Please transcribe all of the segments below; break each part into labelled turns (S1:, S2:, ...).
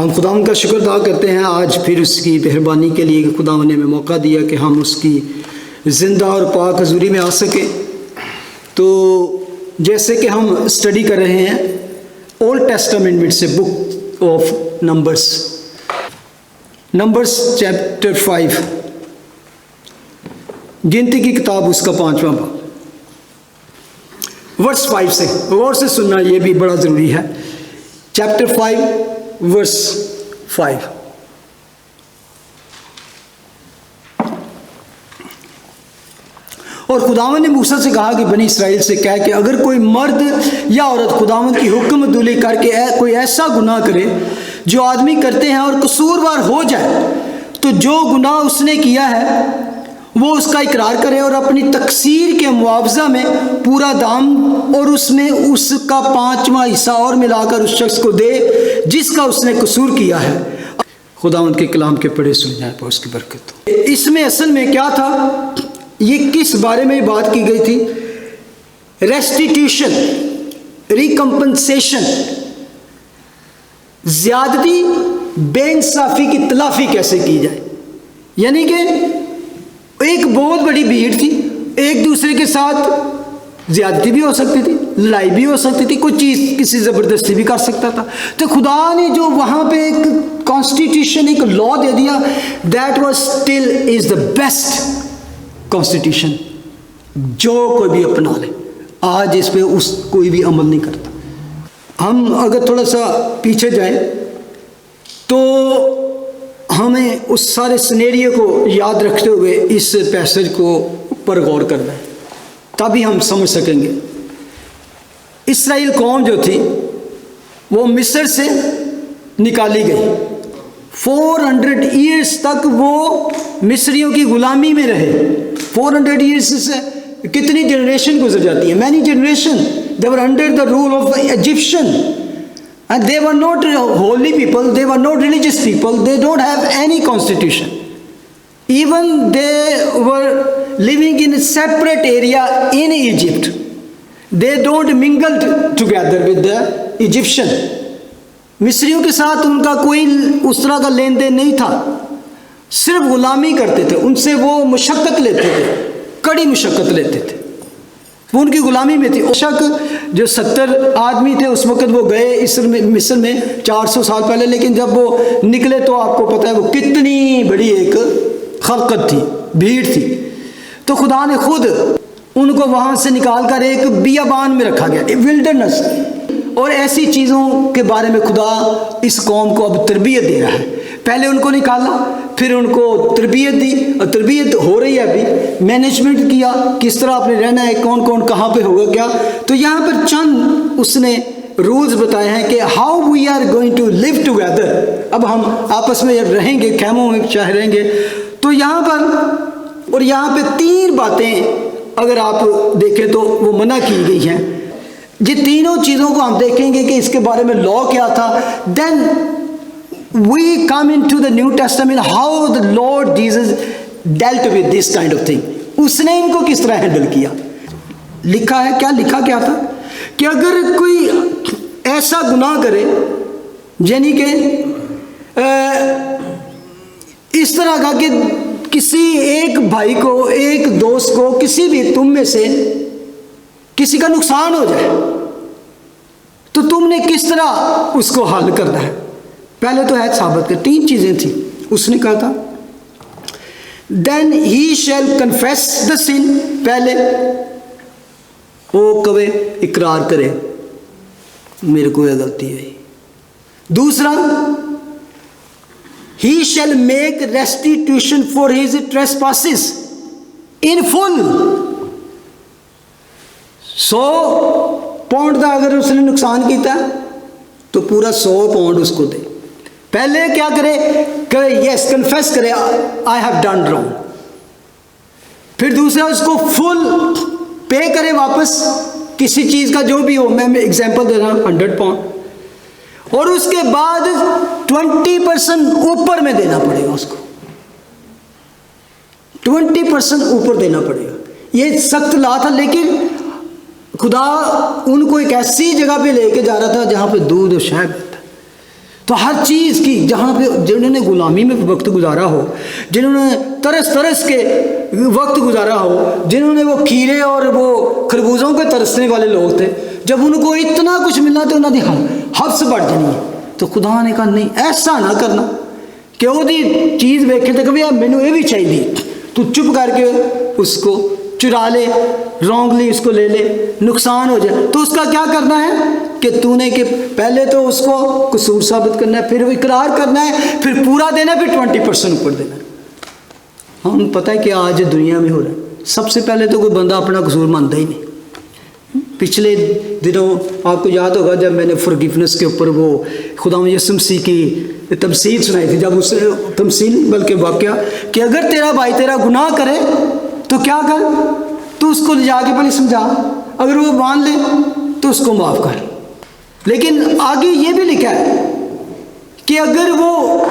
S1: ہم خداوند کا شکر ادا کرتے ہیں آج پھر اس کی مہربانی کے لیے کہ خداوند نے ہمیں موقع دیا کہ ہم اس کی زندہ اور پاک حضوری میں آ سکیں۔ تو جیسے کہ ہم اسٹڈی کر رہے ہیں اولڈ ٹیسٹامنٹ میں سے بک آف نمبرز چیپٹر 5، گنتی کی کتاب اس کا 5واں باب، ورس 5 سے غور سے سننا، یہ بھی بڑا ضروری ہے۔ چیپٹر 5 ورس 5۔ اور خداوند نے موسیٰ سے کہا کہ بنی اسرائیل سے کہہ کہ اگر کوئی مرد یا عورت خداوند کی حکم عدولی کر کے کوئی ایسا گناہ کرے جو آدمی کرتے ہیں اور قصوروار ہو جائے، تو جو گناہ اس نے کیا ہے وہ اس کا اقرار کرے اور اپنی تقصیر کے معاوضہ میں پورا دام اور اس میں اس کا 5واں حصہ اور ملا کر اس شخص کو دے جس کا اس نے قصور کیا ہے۔ خداوند کے کلام کے پڑھے سن جائیں پر اس کی برکت ہو۔ اس میں اصل میں کیا تھا، یہ کس بارے میں بات کی گئی تھی؟ ریسٹیٹیوشن، ریکمپنسیشن، زیادتی، بے انصافی کی تلافی کیسے کی جائے۔ یعنی کہ ایک بہت بڑی بھیڑ تھی، ایک دوسرے کے ساتھ زیادتی بھی ہو سکتی تھی، لڑائی بھی ہو سکتی تھی، کوئی چیز کسی زبردستی بھی کر سکتا تھا۔ تو خدا نے جو وہاں پہ ایک کانسٹیٹیوشن، ایک لا دے دیا، that was still is the best constitution جو کوئی بھی اپنا لے۔ آج اس پہ کوئی بھی عمل نہیں کرتا۔ ہم اگر تھوڑا سا پیچھے جائیں تو ہمیں اس سارے سینیریو کو یاد رکھتے ہوئے اس پیسج کو پر غور کرنا ہے، تبھی ہم سمجھ سکیں گے۔ اسرائیل قوم جو تھی وہ مصر سے نکالی گئی، 400 ایئرس تک وہ مصریوں کی غلامی میں رہے۔ 400 ایئرس سے کتنی جنریشن گزر جاتی ہیں، many generation. they were under the rule of the Egyptian and they were not holy people, they were not religious people, they don't have any constitution. Even they were living in a separate area in Egypt. They don't mingled together with the Egyptian. مصریوں کے ساتھ ان کا کوئی اس طرح کا لین دین نہیں تھا، صرف غلامی کرتے تھے، ان سے وہ مشقت لیتے تھے، کڑی مشقت لیتے تھے، وہ ان کی غلامی میں تھی۔ شک جو 70 آدمی تھے اس وقت وہ گئے مصر میں 400 سال پہلے، لیکن جب وہ نکلے تو آپ کو پتہ ہے وہ کتنی بڑی ایک خلقت تھی، بھیڑ تھی۔ تو خدا نے خود ان کو وہاں سے نکال کر ایک بیابان میں رکھا گیا، ولڈرنس، اور ایسی چیزوں کے بارے میں خدا اس قوم کو اب تربیت دے رہا ہے۔ پہلے ان کو نکالا، پھر ان کو تربیت دی، اور تربیت ہو رہی ہے ابھی، مینجمنٹ کیا، کس طرح آپ نے رہنا ہے، کون کون کہاں پہ ہوگا کیا۔ تو یہاں پر چند اس نے رولز بتائے ہیں کہ how we are going to live together, اب ہم آپس میں رہیں گے، خیموں میں چاہے رہیں گے۔ تو یہاں پر اور یہاں پہ 3 باتیں اگر آپ دیکھیں تو وہ منع کی گئی ہیں۔ یہ تینوں چیزوں کو ہم دیکھیں گے کہ اس کے بارے میں لا کیا تھا۔ دین we come into the New Testament how the Lord Jesus dealt with this kind of thing. اس نے ان کو کس طرح ہینڈل کیا۔ لکھا ہے کیا، لکھا کیا تھا کہ اگر کوئی ایسا گناہ کرے، یعنی کہ اس طرح کا کہ کسی ایک بھائی کو، ایک دوست کو، کسی بھی تم میں سے کسی کا نقصان ہو جائے، تو تم نے کس طرح اس کو حل کرنا ہے۔ پہلے تو ہے ثابت کر، 3 چیزیں تھیں۔ اس نے کہا تھا دین ہی شیل کنفیس دا سن، پہلے وہ کبھی اقرار کرے میرے کو یہ غلطی ہے۔ دوسرا ہی shall make restitution for his trespasses in full. 100 pound کا اگر اس نے نقصان کیتا تو پورا 100 پاؤنڈ اس کو دے۔ پہلے کیا کرے کہ یس کنفیس کرے آئی ہیو ڈن رانگ، پھر دوسرا اس کو فل پے کرے واپس کسی چیز کا جو بھی ہو، میں ایگزامپل دے رہا ہوں 100 پاؤنڈ، اور اس کے بعد 20% اوپر میں دینا پڑے گا، اس کو 20% اوپر دینا پڑے گا۔ یہ سخت لا تھا، لیکن خدا ان کو ایک ایسی جگہ پہ لے کے جا رہا تھا جہاں پہ دودھ اور شہد تھا۔ تو ہر چیز کی جہاں پہ جنہوں نے غلامی میں وقت گزارا ہو، جنہوں نے ترس کے وقت گزارا ہو، جنہوں نے وہ کھیرے اور وہ خربوزوں کے ترسنے والے لوگ تھے، جب ان کو اتنا کچھ ملنا تو انہوں نے حفظ بڑھ جانی ہے. تو خدا نے کہا نہیں ایسا نہ کرنا کہ وہ چیز ویکھے تو کہ مینوں یہ بھی چاہیے، تو چپ کر کے اس کو چرا لے، رانگلی اس کو لے لے، نقصان ہو جائے. تو اس کا کیا کرنا ہے کہ تو نے کہ پہلے تو اس کو قصور ثابت کرنا ہے، پھر وہ اقرار کرنا ہے، پھر پورا دینا ہے، پھر 20% اوپر دینا ہے. ہم پتہ ہے کہ آج دنیا میں ہو رہا ہے، سب سے پہلے تو کوئی بندہ اپنا قصور مانتا ہی نہیں. پچھلے دنوں آپ کو یاد ہوگا جب میں نے فرگیونس کے اوپر وہ خدا یسوع مسیح کی تمثیل سنائی تھی، جب اس تمثیل بلکہ واقعہ کہ اگر تیرا بھائی تیرا گناہ کرے تو کیا کر، تو اس کو لے جا کے پہلے سمجھا، اگر وہ مان لے تو اس کو معاف کر. لیکن آگے یہ بھی لکھا ہے کہ اگر وہ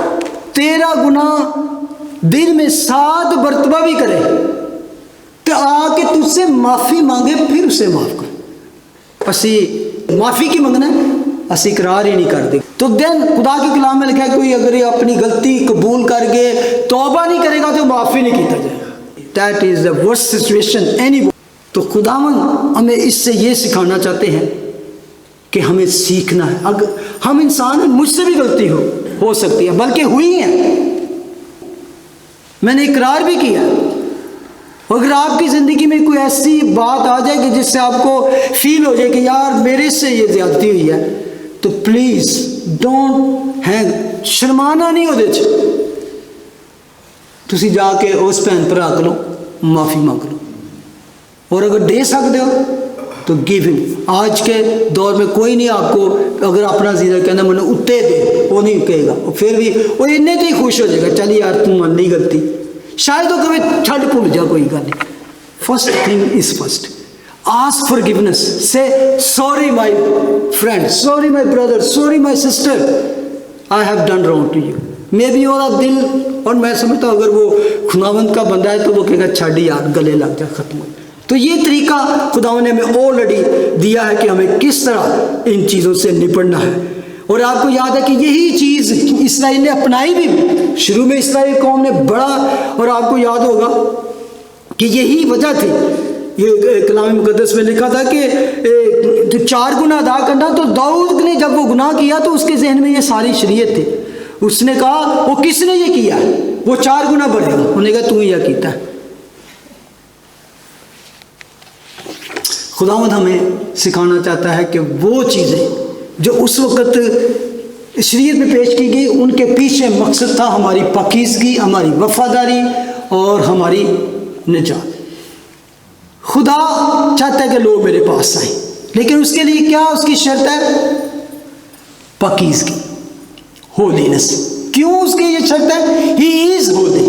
S1: تیرا گناہ دل میں 7 مرتبہ بھی کرے تو آ کے تجھ سے معافی مانگے، پھر اسے معاف کر. اسی معافی کی منگنا ہے، اسی اقرار ہی نہیں کرتے. تو دین خدا کے کلام میں لکھا ہے کوئی اگر اپنی غلطی قبول کر کے توبہ نہیں کرے گا تو معافی نہیں کیتا جائے. That is the worst situation anywhere. تو خداوند ہمیں اس سے یہ سکھانا چاہتے ہیں کہ ہمیں سیکھنا ہے. اگر ہم انسان ہیں، مجھ سے بھی غلطی ہو سکتی ہے، بلکہ ہوئی ہے، میں نے اقرار بھی کیا. اگر آپ کی زندگی میں کوئی ایسی بات آ جائے کہ جس سے آپ کو فیل ہو جائے کہ یار میرے سے یہ زیادتی ہوئی ہے، تو پلیز ڈونٹ ہینگ، شرمانا نہیں ہو تسی جا کے اس بھن بھرا کو معافی مانگ لو. اور اگر دے سکتے ہو تو گیو ہم. آج کے دور میں کوئی نہیں آپ کو اگر اپنا زیرہ کہنا میں نے اتے دے، وہ نہیں کہے گا، پھر بھی وہ اتنے تو ہی خوش ہو جائے گا، چل یار تم من نہیں غلطی، شاید وہ کبھی چھڑ بھول جا، کوئی گل نہیں. First thing is first, ask forgiveness, say sorry my friend, sorry my brother, sorry my sister, I have done wrong to you. میں بھی اور دل، اور میں سمجھتا ہوں اگر وہ خداوند کا بندہ ہے تو وہ کہے گا چھڑ یار گلے لگ جا، ختم ہو. تو یہ طریقہ خداوند نے ہمیں آلریڈی دیا ہے کہ ہمیں کس طرح ان چیزوں سے نپٹنا ہے. اور آپ کو یاد ہے کہ یہی چیز اسرائیل نے اپنائی بھی، شروع میں اسرائیل قوم نے بڑا، اور آپ کو یاد ہوگا کہ یہی وجہ تھی، یہ کلام مقدس میں لکھا تھا کہ جو 4 گناہ ادا کرنا. تو داؤد نے جب وہ گناہ کیا تو اس کے ذہن میں یہ ساری شریعت تھی. اس نے کہا وہ کس نے یہ کیا ہے، وہ 4 گناہ بڑھے گا، انہوں نے کہا تو یہ کیتا ہے. خداوند ہمیں سکھانا چاہتا ہے کہ وہ چیزیں جو اس وقت شریعت میں پیش کی گئی ان کے پیچھے مقصد تھا ہماری پاکیزگی، ہماری وفاداری اور ہماری نجات. خدا چاہتا ہے کہ لوگ میرے پاس آئیں، لیکن اس کے لیے کیا اس کی شرط ہے؟ پاکیزگی، ہولینس. کیوں اس کی یہ شرط ہے؟ ہی از ہولی.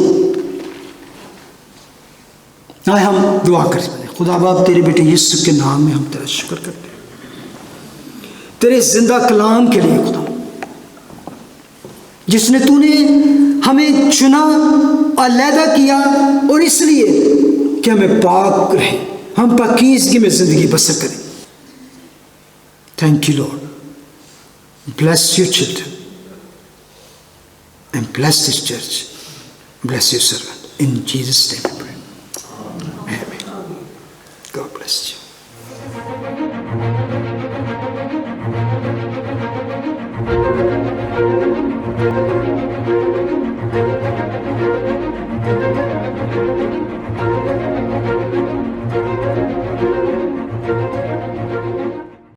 S1: آئے ہم دعا کریں. خدا باپ تیرے بیٹے یسوع کے نام میں ہم تیرا شکر کرتے ہیں تیرے زندہ کلام کے لیے خدا، جس نے تو نے ہمیں چنا، علیحدہ کیا، اور اس لیے کہ ہمیں پاک رہے، ہم پاکیزگی میں زندگی بسر کریں. Thank you lord. Bless your children and bless this church, bless your servant in Jesus name.